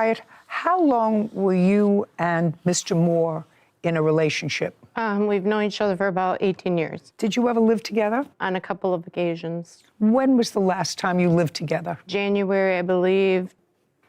Wyatt, how long were you and Mr. Moore in a relationship? We've known each other for about 18 years. Did you ever live together? On a couple of occasions. When was the last time you lived together? January, I believe,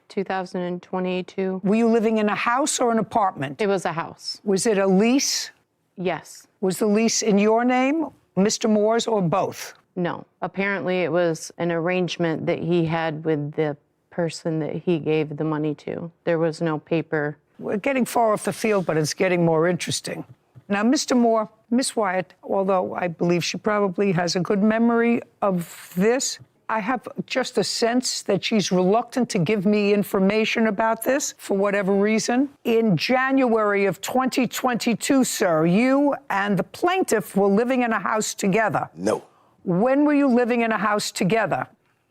2022. Were you living in a house or an apartment? It was a house. Was it a lease? Yes. Was the lease in your name, Mr. Moore's, or both? No. Apparently, it was an arrangement that he had with the person that he gave the money to. There was no paper. We're getting far off the field, but it's getting more interesting. Now, Mr. Moore, Miss Wyatt, although I believe she probably has a good memory of this, I have just a sense that she's reluctant to give me information about this for whatever reason. In January of 2022, sir, you and the plaintiff were living in a house together. No. When were you living in a house together?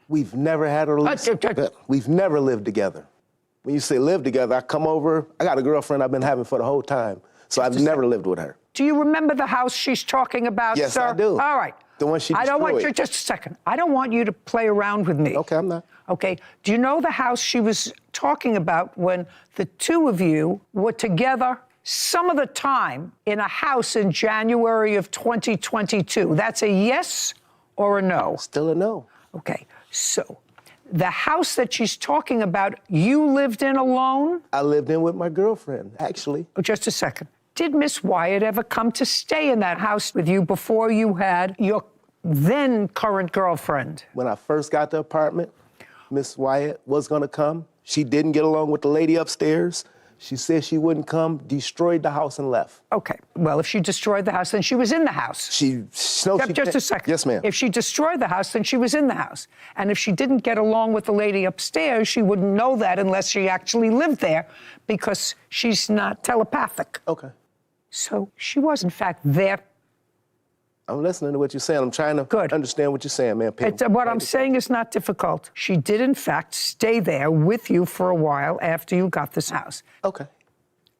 We've never had a relationship. We've never lived together. When you say live together, I come over, I got a girlfriend I've been having for the whole time, so I've never lived with her. Do you remember the house she's talking about, yes, sir? Yes, I do. All right. The one she destroyed. I don't want you, just a second. I don't want you to play around with me. Okay, I'm not. Okay. Do you know the house she was talking about when the two of you were together some of the time in a house in January of 2022? That's a yes or a no? Still a no. Okay. So the house that she's talking about, you lived in alone? I lived in with my girlfriend, actually. Oh, just a second. Did Miss Wyatt ever come to stay in that house with you before you had your then current girlfriend? When I first got the apartment, Miss Wyatt was gonna come. She didn't get along with the lady upstairs. She said she wouldn't come, destroyed the house and left. Okay, well, if she destroyed the house, then she was in the house. Just a second. Yes, ma'am. If she destroyed the house, then she was in the house. And if she didn't get along with the lady upstairs, she wouldn't know that unless she actually lived there, because she's not telepathic. Okay. So she was, in fact, there. I'm listening to what you're saying. I'm trying to understand what you're saying, man. What I'm saying is not difficult. She did, in fact, stay there with you for a while after you got this house. Okay.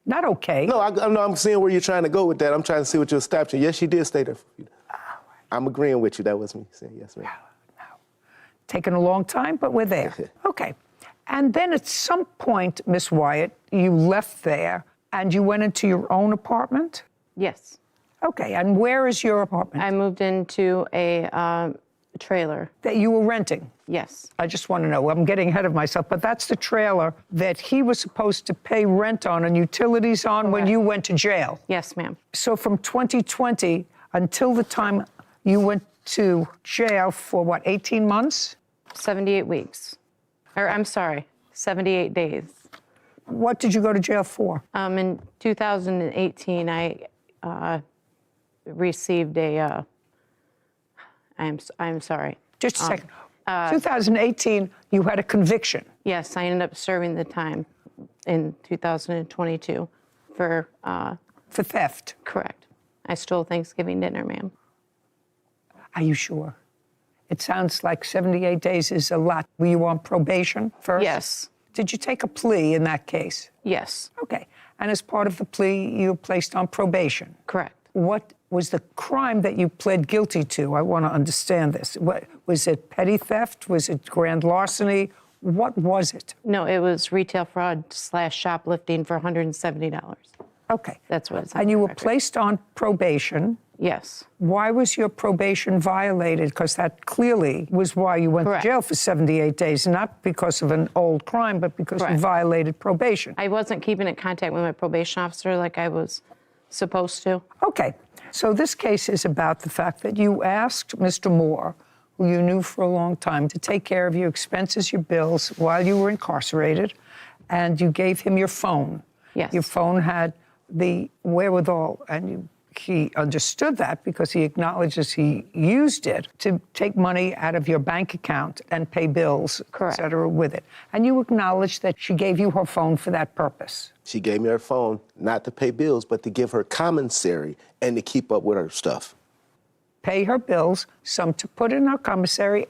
Not okay. No, I'm seeing where you're trying to go with that. I'm trying to see what you're establishing. Yes, she did stay there. I'm agreeing with you. That was me saying yes, ma'am. No. Taking a long time, but we're there. Okay. And then at some point, Miss Wyatt, you left there and you went into your own apartment? Yes. Okay, and where is your apartment? I moved into a trailer. That you were renting? Yes. I just want to know. I'm getting ahead of myself, but that's the trailer that he was supposed to pay rent on and utilities on when you went to jail? Yes, ma'am. So from 2020 until the time you went to jail for, what, 18 months? 78 weeks. Or, I'm sorry, 78 days. What did you go to jail for? In 2018, I received a, I'm sorry. Just a second. 2018, you had a conviction. Yes, I ended up serving the time in 2022 for theft. Correct. I stole Thanksgiving dinner, ma'am. Are you sure? It sounds like 78 days is a lot. Were you on probation first? Yes. Did you take a plea in that case? Yes. Okay. And as part of the plea, you were placed on probation? Correct. What was the crime that you pled guilty to? I want to understand this. What, was it petty theft? Was it grand larceny? What was it? No, it was retail fraud / shoplifting for $170. Okay. That's what it's. And you were placed on probation? Yes. Why was your probation violated? Because that clearly was why you went to jail for 78 days, not because of an old crime, but because you violated probation. I wasn't keeping in contact with my probation officer like I was supposed to. Okay. So this case is about the fact that you asked Mr. Moore, who you knew for a long time, to take care of your expenses, your bills, while you were incarcerated, and you gave him your phone. Yes. Your phone had the wherewithal, and he understood that because he acknowledges he used it to take money out of your bank account and pay bills, et cetera, with it. And you acknowledge that she gave you her phone for that purpose. She gave me her phone not to pay bills, but to give her commissary and to keep up with her stuff. Pay her bills, some to put in her commissary,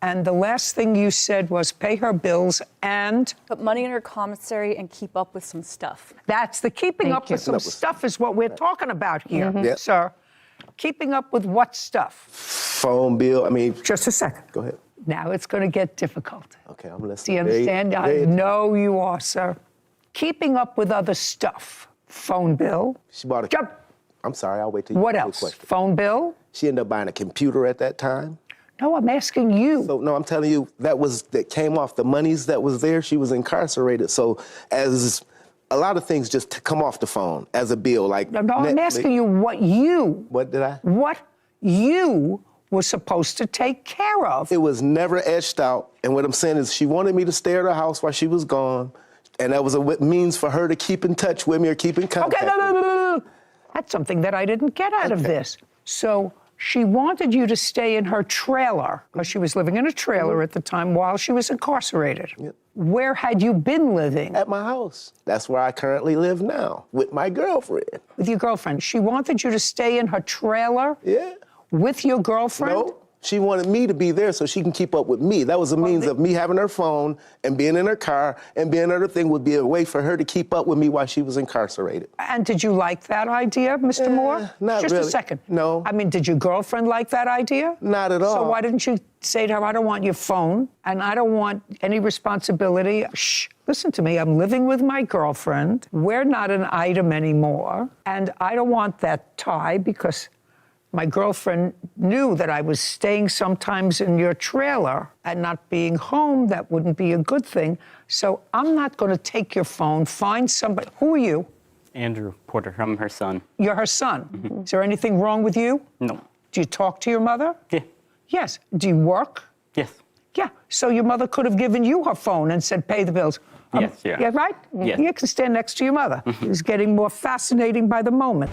and the last thing you said was pay her bills and... Put money in her commissary and keep up with some stuff. That's the keeping up with some stuff is what we're talking about here, sir. Keeping up with what stuff? Phone bill, I mean... Just a second. Go ahead. Now it's going to get difficult. Okay, I'm listening. Do you understand? I know you are, sir. Keeping up with other stuff. Phone bill. She bought a... Jump. I'm sorry, I'll wait till you What ask the else? question. Phone bill? She ended up buying a computer at that time. No, I'm asking you. So, no, I'm telling you, that came off the monies that was there. She was incarcerated. So as a lot of things just come off the phone as a bill, like... No, I'm asking you what you... What did I? What you were supposed to take care of. It was never etched out. And what I'm saying is she wanted me to stay at her house while she was gone. And that was a means for her to keep in touch with me or keep in contact Okay, no. That's something that I didn't get out of this. So she wanted you to stay in her trailer, because she was living in a trailer at the time while she was incarcerated. Yep. Where had you been living? At my house. That's where I currently live now, with my girlfriend. With your girlfriend. She wanted you to stay in her trailer? Yeah. With your girlfriend? No, she wanted me to be there so she can keep up with me. That was a means of me having her phone and being in her car and being other thing would be a way for her to keep up with me while she was incarcerated. And did you like that idea, Mr. Moore? Not Just really. a second. No. I mean, did your girlfriend like that idea? Not at all. So why didn't you say to her, I don't want your phone and I don't want any responsibility? Shh, listen to me. I'm living with my girlfriend. We're not an item anymore. And I don't want that tie because my girlfriend knew that I was staying sometimes in your trailer and not being home. That wouldn't be a good thing. So I'm not going to take your phone. Find somebody. Who are you? Andrew Porter. I'm her son. You're her son. Mm-hmm. Is there anything wrong with you? No. Do you talk to your mother? Yeah. Yes. Do you work? Yes. Yeah. So your mother could have given you her phone and said, pay the bills. Yes, yeah. Yeah, right? Yes. You can stand next to your mother. It's getting more fascinating by the moment.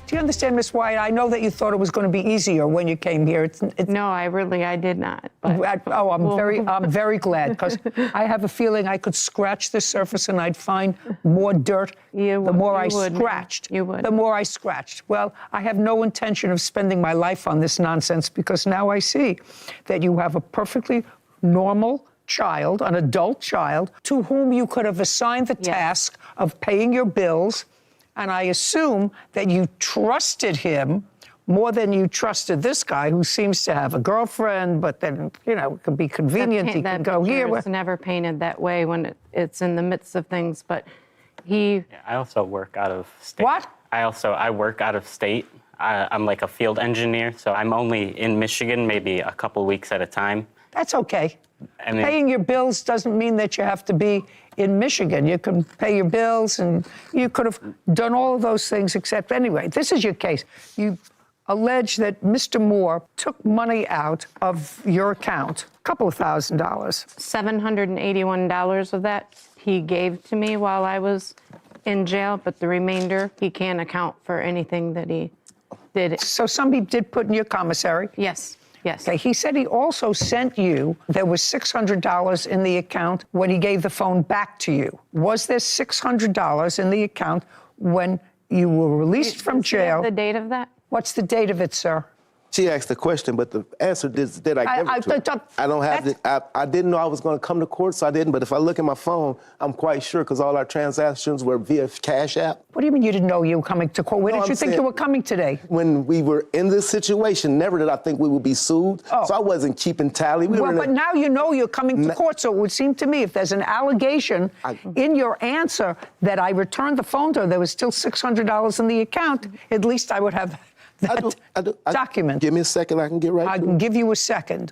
Do you understand, Miss Wyatt? I know that you thought it was going to be easier when you came here. No, I did not. But I'm very glad, because I have a feeling I could scratch the surface and I'd find more dirt. The more I scratched. You would. The more I scratched. Well, I have no intention of spending my life on this nonsense, because now I see that you have a perfectly normal child, an adult child, to whom you could have assigned the task of paying your bills. And I assume that you trusted him more than you trusted this guy who seems to have a girlfriend, but then, it can be convenient. He can go here. It's never painted that way when it's in the midst of things, but he... Yeah, I also work out of state. What? I work out of state. I'm like a field engineer, so I'm only in Michigan maybe a couple weeks at a time. That's okay. I mean, Paying your bills doesn't mean that you have to be in Michigan. You can pay your bills, and you could have done all of those things, except anyway, this is your case. You allege that Mr. Moore took money out of your account, a couple of $1,000s. $781 of that he gave to me while I was in jail, but the remainder, he can't account for anything that he did. So somebody did put in your commissary? Yes. Yes. Okay, he said he also sent you, there was $600 in the account when he gave the phone back to you. Was there $600 in the account when you were released from jail? The date of that? What's the date of it, sir? She asked the question, but the answer did I give it to her? I don't have it. I didn't know I was going to come to court, so I didn't. But if I look at my phone, I'm quite sure, because all our transactions were via Cash App. What do you mean you didn't know you were coming to court? Where did you think you were coming today? When we were in this situation, never did I think we would be sued. Oh. So I wasn't keeping tally. But now you know you're coming to court, so it would seem to me if there's an allegation in your answer that I returned the phone to her, there was still $600 in the account, at least I would have that document. Give me a second, I can get right I to can it. give you a second.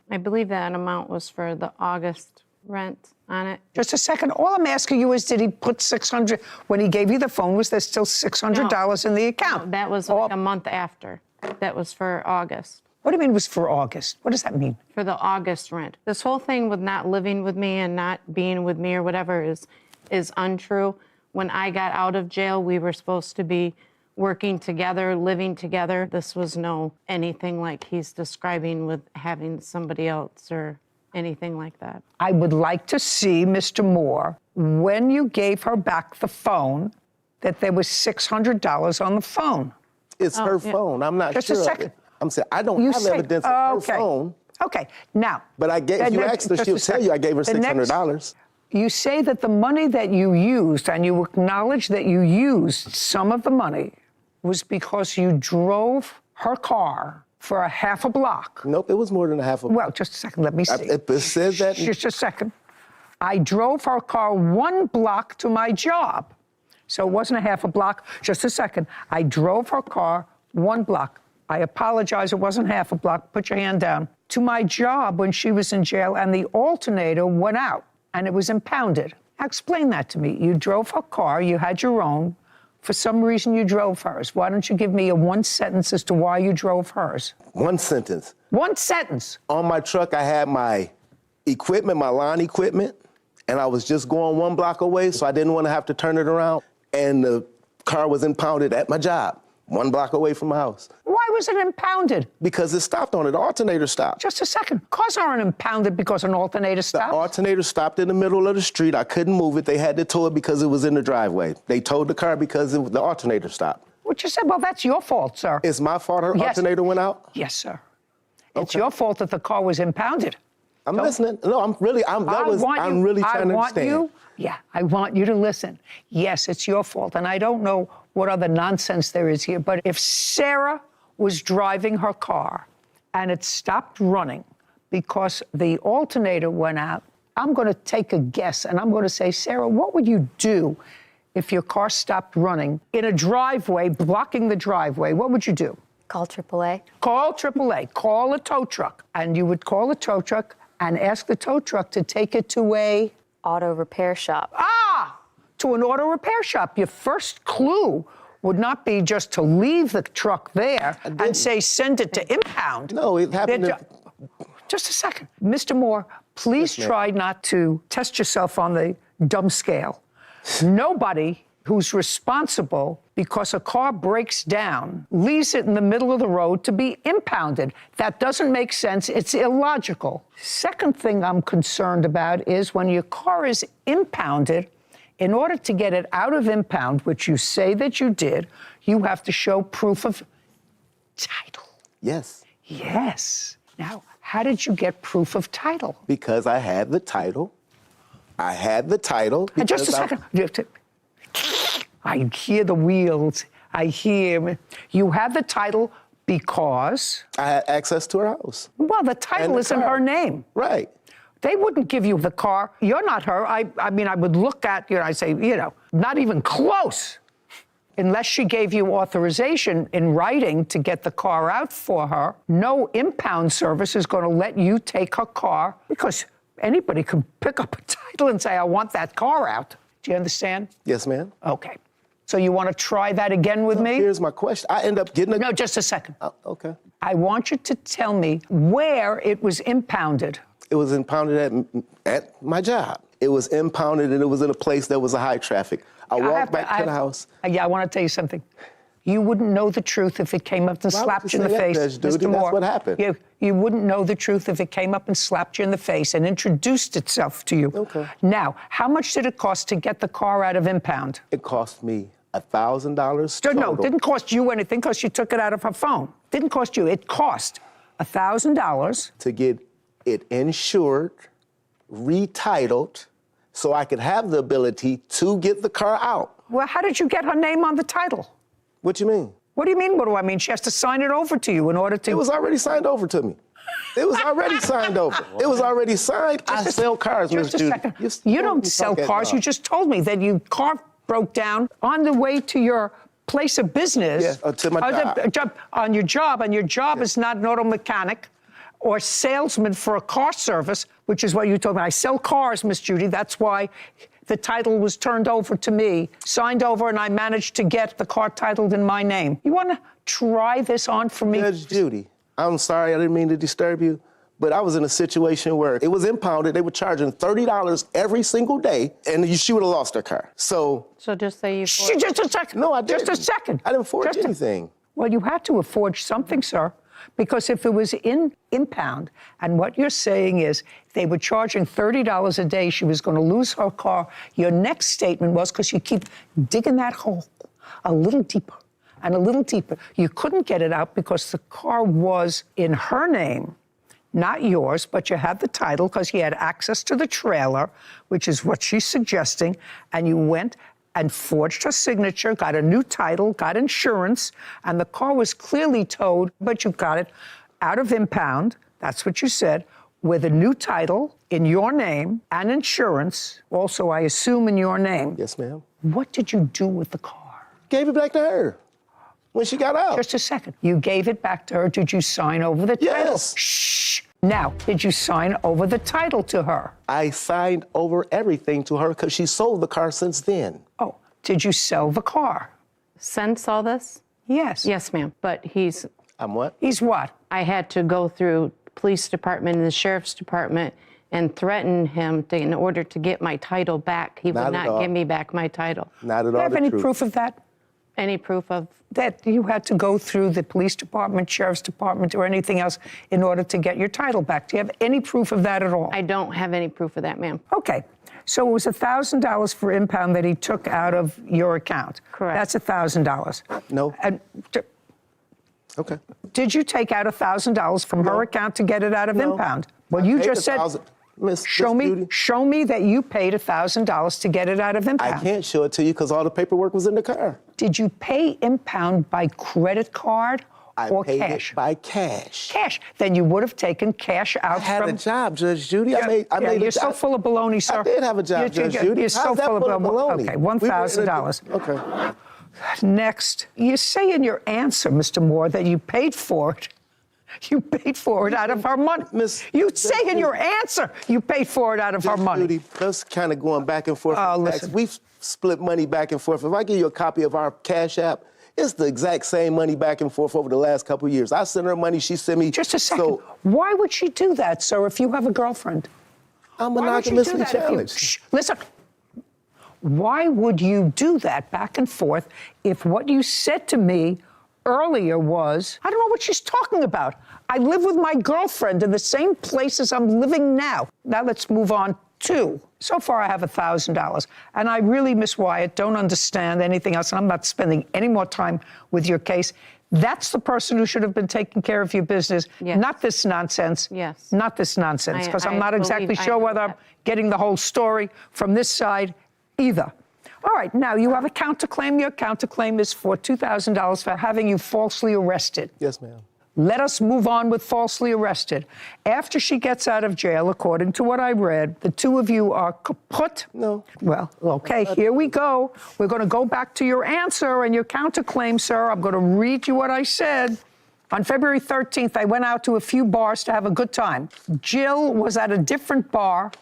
I believe that amount was for the August rent on it. Just a second. All I'm asking you is, did he put $600 when he gave you the phone? Was there still $600 in the account? No, that was like a month after. That was for August. What do you mean it was for August? What does that mean? For the August rent. This whole thing with not living with me and not being with me or whatever is untrue. When I got out of jail, we were supposed to be working together, living together. This was no anything like he's describing with having somebody else or anything like that. I would like to see, Mr. Moore, when you gave her back the phone, that there was $600 on the phone. It's her phone. I'm not Just sure. a second. I'm saying I don't have evidence of her phone. Okay, now. But if you asked her, she'll tell you I gave her $600. You say that the money that you used, and you acknowledge that you used some of the money, was because you drove her car for a half a block. Nope, it was more than a half a block. Well, just a second, let me see. It says that. Just a second. I drove her car 1 block to my job. So it wasn't a half a block. Just a second. I drove her car 1 block. I apologize, it wasn't half a block. Put your hand down. To my job when she was in jail, and the alternator went out, and it was impounded. Now explain that to me. You drove her car, you had your own. For some reason, you drove hers. Why don't you give me a 1 sentence as to why you drove hers? 1 sentence. 1 sentence. On my truck, I had my equipment, my lawn equipment, and I was just going 1 block away, so I didn't want to have to turn it around. And the car was impounded at my job, 1 block away from my house. Why was it impounded? Because it stopped on it. The alternator stopped. Just a second. Cars aren't impounded because an alternator stopped. The alternator stopped in the middle of the street. I couldn't move it. They had to tow it because it was in the driveway. They towed the car because the alternator stopped. What you said? Well, that's your fault, sir. It's my fault her alternator went out? Yes, sir. It's your fault that the car was impounded. I'm listening. No, I'm really trying to understand. I want you to listen. Yes, it's your fault. And I don't know what other nonsense there is here, but if Sarah was driving her car and it stopped running because the alternator went out, I'm going to take a guess and I'm going to say, Sarah, what would you do if your car stopped running in a driveway, blocking the driveway? What would you do? Call AAA. Call AAA. Call a tow truck. And you would call a tow truck and ask the tow truck to take it to a... Auto repair shop. To an auto repair shop. Your first clue would not be just to leave the truck there and say, send it to impound. No, it happened. Just a second. Mr. Moore, please try not to test yourself on the dumb scale. Nobody who's responsible because a car breaks down leaves it in the middle of the road to be impounded. That doesn't make sense. It's illogical. Second thing I'm concerned about is when your car is impounded, in order to get it out of impound, which you say that you did, you have to show proof of title. Yes. Yes. Now, how did you get proof of title? Because I had the title. Just a second. I hear the wheels. You had the title because... I had access to her house. Well, the title is in her name. Right. They wouldn't give you the car. You're not her. I mean, I would look at you and I'd say, not even close. Unless she gave you authorization in writing to get the car out for her, no impound service is going to let you take her car because anybody can pick up a title and say, I want that car out. Do you understand? Yes, ma'am. Okay. So you want to try that again with me? Here's my question. I end up getting a... No, just a second. Okay. I want you to tell me where it was impounded. It was impounded at my job. It was impounded and it was in a place that was a high traffic. I walked back to the house. I want to tell you something. You wouldn't know the truth if it came up and slapped you in the face, Judge Judy? Mr. Moore. That's what happened. You wouldn't know the truth if it came up and slapped you in the face and introduced itself to you. Okay. Now, how much did it cost to get the car out of impound? It cost me $1,000 total. No, it didn't cost you anything because you took it out of her phone. Didn't cost you. It cost $1,000. To get it insured, retitled, so I could have the ability to get the car out. Well, how did you get her name on the title? What you mean? What do you mean, what do I mean? She has to sign it over to you in order to... It was already signed over to me. It was already signed over. It was already signed. I sell cars, Ms. Just a Judy. second. You don't sell cars. You just told me that your car broke down on the way to your place of business. Yeah, to my job. On your job, and your job is not an auto mechanic or salesman for a car service, which is what you told me. I sell cars, Miss Judy. That's why the title was turned over to me, signed over, and I managed to get the car titled in my name. You want to try this on for me? Judge Judy, I'm sorry, I didn't mean to disturb you, but I was in a situation where it was impounded. They were charging $30 every single day, and she would have lost her car. So just say you... Just a second. No, I didn't. Just a second. I didn't forge anything. Well, you had to have forged something, sir. Because if it was in impound, and what you're saying is they were charging $30 a day, she was going to lose her car. Your next statement was, because you keep digging that hole a little deeper and a little deeper, you couldn't get it out because the car was in her name, not yours, but you had the title because you had access to the trailer, which is what she's suggesting, and you went and forged her signature, got a new title, got insurance, and the car was clearly towed, but you got it out of impound, that's what you said, with a new title in your name and insurance, also I assume in your name. Yes, ma'am. What did you do with the car? Gave it back to her when she got out. Just a second. You gave it back to her. Did you sign over the title? Yes. Shh. Now, did you sign over the title to her? I signed over everything to her because she sold the car since then. Oh, did you sell the car? Since all this? Yes. Yes, ma'am. But I'm what? He's what? I had to go through police department and the sheriff's department and threaten him in order to get my title back. He Not would at not all. give me back my title. Not at Do you all have the any truth. proof of that? Any proof of? That you had to go through the police department, sheriff's department, or anything else in order to get your title back? Do you have any proof of that at all? I don't have any proof of that, ma'am. Okay. So it was $1,000 for impound that he took out of your account. Correct. That's $1,000. No. And Okay. did you take out $1,000 from her account to get it out of No. impound? Well, I you paid just said, Miss show Judy, me that you paid $1,000 to get it out of impound. I can't show it to you because all the paperwork was in the car. Did you pay impound by credit card I or paid cash? it by cash. Cash. Then you would have taken cash out I had from. a job, Judge Judy. Yeah, I made you're a so job. full of baloney, sir. I did have a job, Judge Judy. You're so How's that full of baloney. Okay, $1,000. Okay. Next, you say in your answer, Mr. Moore, that you paid for it. You paid for it out of her money. You say in your answer you paid for it out of her money. Judy, that's kind of going back and forth. Oh, with listen. tax. We've split money back and forth. If I give you a copy of our Cash App, it's the exact same money back and forth over the last couple of years. I sent her money, she sent me. Just a second. So Why would she do that, sir, if you have a girlfriend? I'm Why would she do monogamously that if you- challenged. Shh, listen. Why would you do that back and forth if what you said to me earlier was, I don't know what she's talking about. I live with my girlfriend in the same place as I'm living now. Now let's move on to, so far I have $1,000. And I really, Miss Wyatt, don't understand anything else. And I'm not spending any more time with your case. That's the person who should have been taking care of your business, Yes. not this nonsense. Yes. Not this nonsense, because I'm I not exactly believe- I sure know whether I'm that. getting the whole story from this side either. All right, now you have a counterclaim. Your counterclaim is for $2,000 for having you falsely arrested. Yes, ma'am. Let us move on with falsely arrested. After she gets out of jail, according to what I read, the two of you are kaput. No. Well, okay, here we go. We're going to go back to your answer and your counterclaim, sir. I'm going to read you what I said. On February 13th, I went out to a few bars to have a good time. Jill was at a different bar,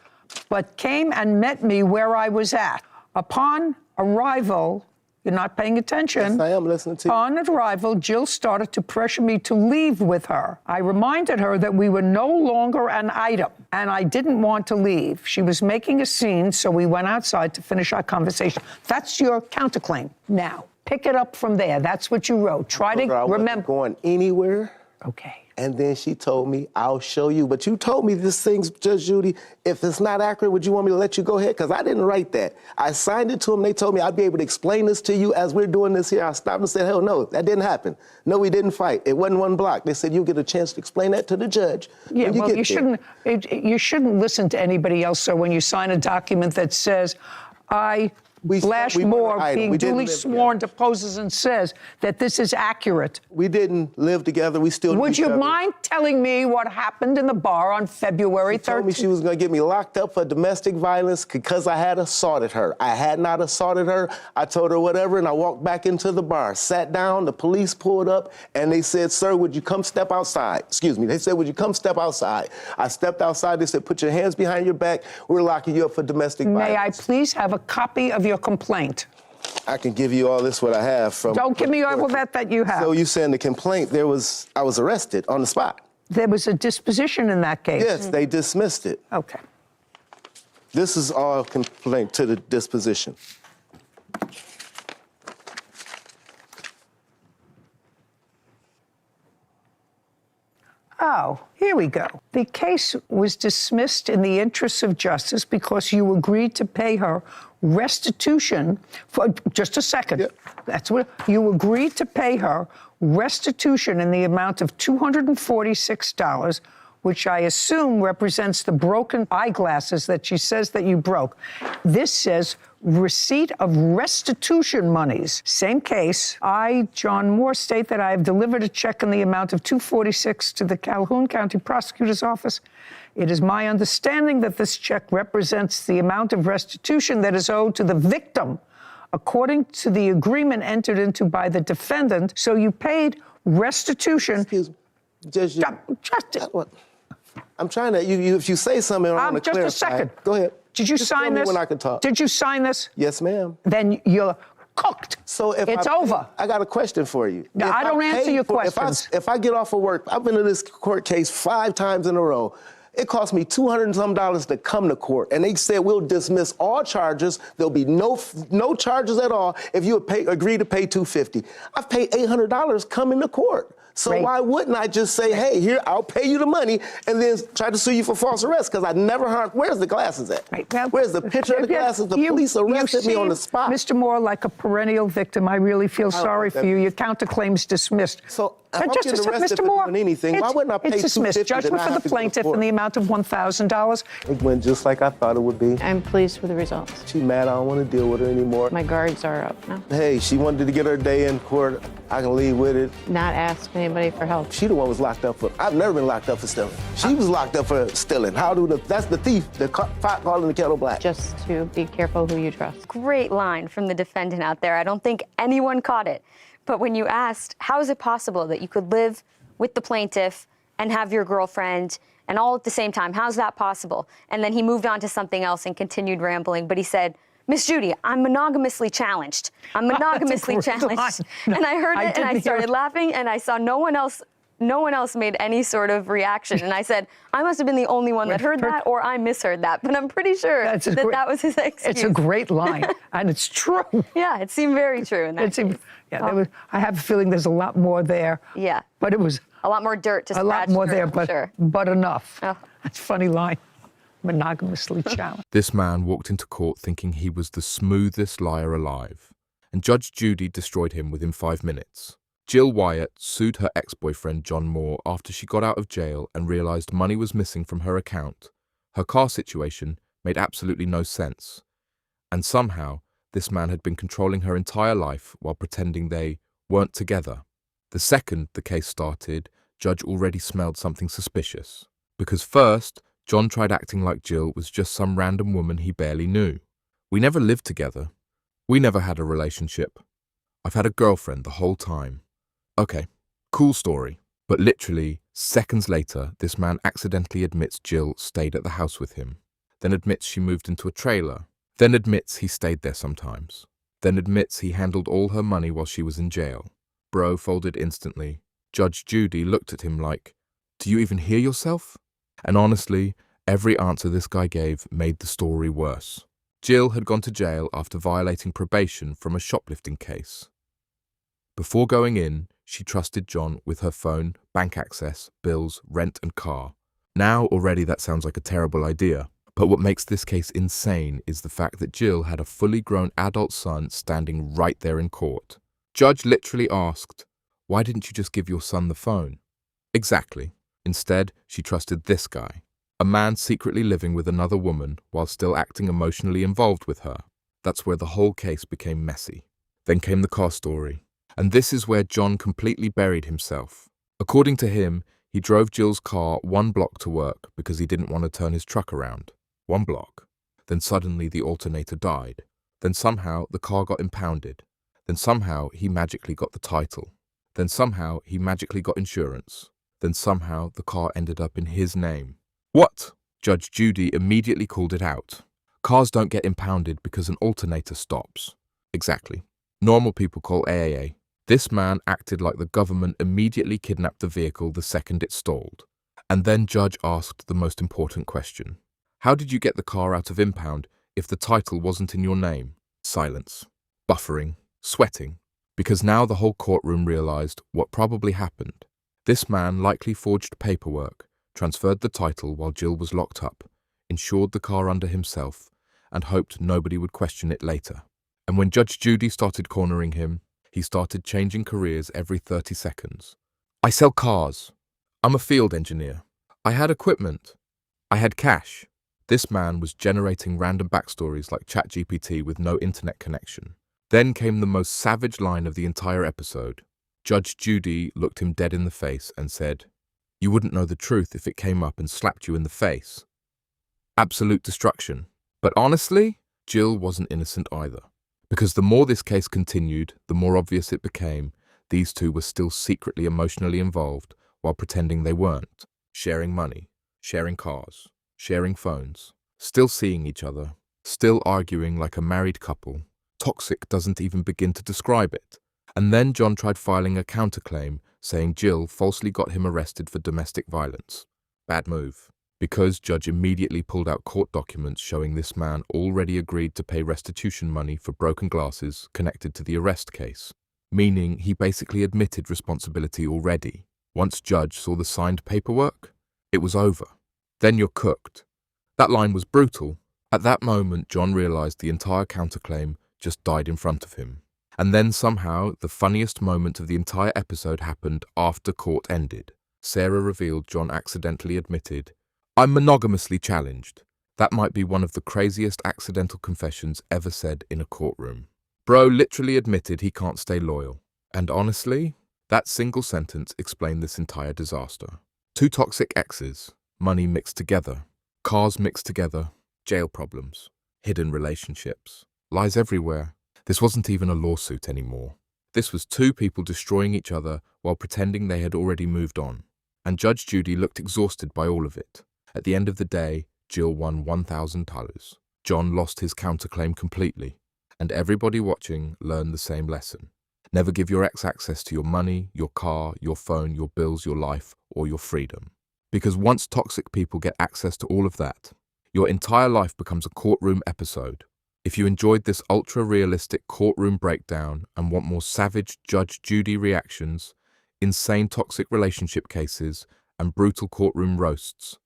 but came and met me where I was at. Upon arrival, you're not paying attention. Yes, I am listening to you. Upon arrival, Jill started to pressure me to leave with her. I reminded her that we were no longer an item, and I didn't want to leave. She was making a scene, so we went outside to finish our conversation. That's your counterclaim. Now, pick it up from there. That's what you wrote. Try to I wasn't remember. going anywhere. Okay. And then she told me, I'll show you. But you told me this thing, Judge Judy, if it's not accurate, would you want me to let you go ahead? Because I didn't write that. I signed it to them. They told me I'd be able to explain this to you as we're doing this here. I stopped and said, hell no, that didn't happen. No, we didn't fight. It wasn't one block. They said, you'll get a chance to explain that to the judge. Yeah, when you well, get you there." shouldn't listen to anybody else. So when you sign a document that says, Flash we weren't Moore, an item. being We didn't duly live sworn, deposes and says that this is accurate. We didn't live together. We still Would each you other. mind telling me what happened in the bar on February 13th? She told me she was going to get me locked up for domestic violence because I had assaulted her. I had not assaulted her. I told her whatever, and I walked back into the bar, sat down, the police pulled up, and they said, sir, would you come step outside? Excuse me. They said, would you come step outside? I stepped outside. They said, put your hands behind your back. We're locking you up for domestic violence. May I please have a copy of your complaint? I can give you all this, what I have from... Don't give me all that you have. So you saying the complaint, I was arrested on the spot. There was a disposition in that case. Yes, they dismissed it. Okay. This is all complaint to the disposition. Oh, here we go. The case was dismissed in the interests of justice because you agreed to pay her restitution for, just a second. Yep. That's what, you agreed to pay her restitution in the amount of $246, which I assume represents the broken eyeglasses that she says that you broke. This says receipt of restitution monies. Same case. I, John Moore, state that I have delivered a check in the amount of $246 to the Calhoun County Prosecutor's Office. It is my understanding that this check represents the amount of restitution that is owed to the victim, according to the agreement entered into by the defendant. So you paid restitution. Excuse me. Judge, I'm trying to, if you say something, I want to clarify. Just a second. Go ahead. Did you Just sign tell me this? when I can talk. Did you sign this? Yes, ma'am. Then you're cooked. So if it's over. I got a question for you. No, I don't answer your questions. If I get off of work, I've been to this court case 5 times in a row. It cost me $200 and some to come to court, and they said we'll dismiss all charges. There'll be no charges at all if you agree to pay $250. I've paid $800 coming to court. So Right. why wouldn't I just say, hey, here, I'll pay you the money, and then try to sue you for false arrest? Because I never heard, where's the glasses at? Right. Well, Where's the picture of the glasses? The police arrested me on the spot. Mr. Moore, like a perennial victim, I really feel sorry for you. Your counterclaim's dismissed. So if But I'm just a getting sec, arrested Mr. for Moore, doing anything, why wouldn't I pay it's dismissed. $250 Judgment to for not the have to go to plaintiff court? in the amount of $1,000. It went just like I thought it would be. I'm pleased with the results. She mad, I don't want to deal with her anymore. My guards are up now. Hey, she wanted to get her day in court. I can leave with it. Not ask anybody for help. She the one was locked up for, I've never been locked up for stealing. She was locked up for stealing. That's the thief, the pot calling the kettle black. Just to be careful who you trust. Great line from the defendant out there. I don't think anyone caught it. But when you asked, how is it possible that you could live with the plaintiff and have your girlfriend and all at the same time? How's that possible? And then he moved on to something else and continued rambling. But he said, Miss Judy, I'm monogamously challenged. I'm monogamously challenged. No, and I heard it and didn't I hear started it. laughing and I saw no one else made any sort of reaction. And I said, I must have been the only one that heard that, or I misheard that. But I'm pretty sure that was his excuse. It's a great line, and it's true. Yeah, it seemed very true in that case. I have a feeling there's a lot more there. Yeah. But it was A lot more dirt to a scratch lot more through, there, I'm sure. but enough. Oh. That's a funny line. Monogamously challenged. This man walked into court thinking he was the smoothest liar alive, and Judge Judy destroyed him within 5 minutes. Jill Wyatt sued her ex-boyfriend John Moore after she got out of jail and realized money was missing from her account. Her car situation made absolutely no sense, and somehow this man had been controlling her entire life while pretending they weren't together. The second the case started, Judge already smelled something suspicious. Because first, John tried acting like Jill was just some random woman he barely knew. We never lived together. We never had a relationship. I've had a girlfriend the whole time. Okay, cool story. But literally, seconds later, this man accidentally admits Jill stayed at the house with him, then admits she moved into a trailer, then admits he stayed there sometimes, then admits he handled all her money while she was in jail. Bro folded instantly. Judge Judy looked at him like, "Do you even hear yourself?" And honestly, every answer this guy gave made the story worse. Jill had gone to jail after violating probation from a shoplifting case. Before going in, she trusted John with her phone, bank access, bills, rent and car. Now already that sounds like a terrible idea. But what makes this case insane is the fact that Jill had a fully grown adult son standing right there in court. Judge literally asked, "Why didn't you just give your son the phone?" Exactly. Instead, she trusted this guy, a man secretly living with another woman while still acting emotionally involved with her. That's where the whole case became messy. Then came the car story. And this is where John completely buried himself. According to him, he drove Jill's car 1 block to work because he didn't want to turn his truck around. 1 block. Then suddenly the alternator died. Then somehow the car got impounded. Then somehow he magically got the title. Then somehow he magically got insurance. Then somehow the car ended up in his name. What? Judge Judy immediately called it out. Cars don't get impounded because an alternator stops. Exactly. Normal people call AAA. This man acted like the government immediately kidnapped the vehicle the second it stalled. And then Judge asked the most important question. How did you get the car out of impound if the title wasn't in your name? Silence. Buffering. Sweating. Because now the whole courtroom realized what probably happened. This man likely forged paperwork, transferred the title while Jill was locked up, insured the car under himself, and hoped nobody would question it later. And when Judge Judy started cornering him, he started changing careers every 30 seconds. I sell cars. I'm a field engineer. I had equipment. I had cash. This man was generating random backstories like ChatGPT with no internet connection. Then came the most savage line of the entire episode. Judge Judy looked him dead in the face and said, "You wouldn't know the truth if it came up and slapped you in the face." Absolute destruction. But honestly, Jill wasn't innocent either. Because the more this case continued, the more obvious it became these two were still secretly emotionally involved while pretending they weren't. Sharing money, sharing cars, sharing phones, still seeing each other, still arguing like a married couple. Toxic doesn't even begin to describe it. And then John tried filing a counterclaim saying Jill falsely got him arrested for domestic violence. Bad move. Because Judge immediately pulled out court documents showing this man already agreed to pay restitution money for broken glasses connected to the arrest case, meaning he basically admitted responsibility already. Once Judge saw the signed paperwork, it was over. Then you're cooked. That line was brutal. At that moment, John realized the entire counterclaim just died in front of him. And then somehow, the funniest moment of the entire episode happened after court ended. Sarah revealed John accidentally admitted, "I'm monogamously challenged." That might be one of the craziest accidental confessions ever said in a courtroom. Bro literally admitted he can't stay loyal. And honestly, that single sentence explained this entire disaster. Two toxic exes, money mixed together, cars mixed together, jail problems, hidden relationships, lies everywhere. This wasn't even a lawsuit anymore. This was two people destroying each other while pretending they had already moved on. And Judge Judy looked exhausted by all of it. At the end of the day, Jill won $1,000. John lost his counterclaim completely. And everybody watching learned the same lesson. Never give your ex access to your money, your car, your phone, your bills, your life, or your freedom. Because once toxic people get access to all of that, your entire life becomes a courtroom episode. If you enjoyed this ultra-realistic courtroom breakdown and want more savage Judge Judy reactions, insane toxic relationship cases, and brutal courtroom roasts,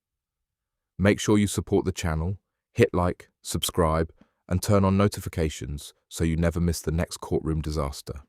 make sure you support the channel, hit like, subscribe, and turn on notifications so you never miss the next courtroom disaster.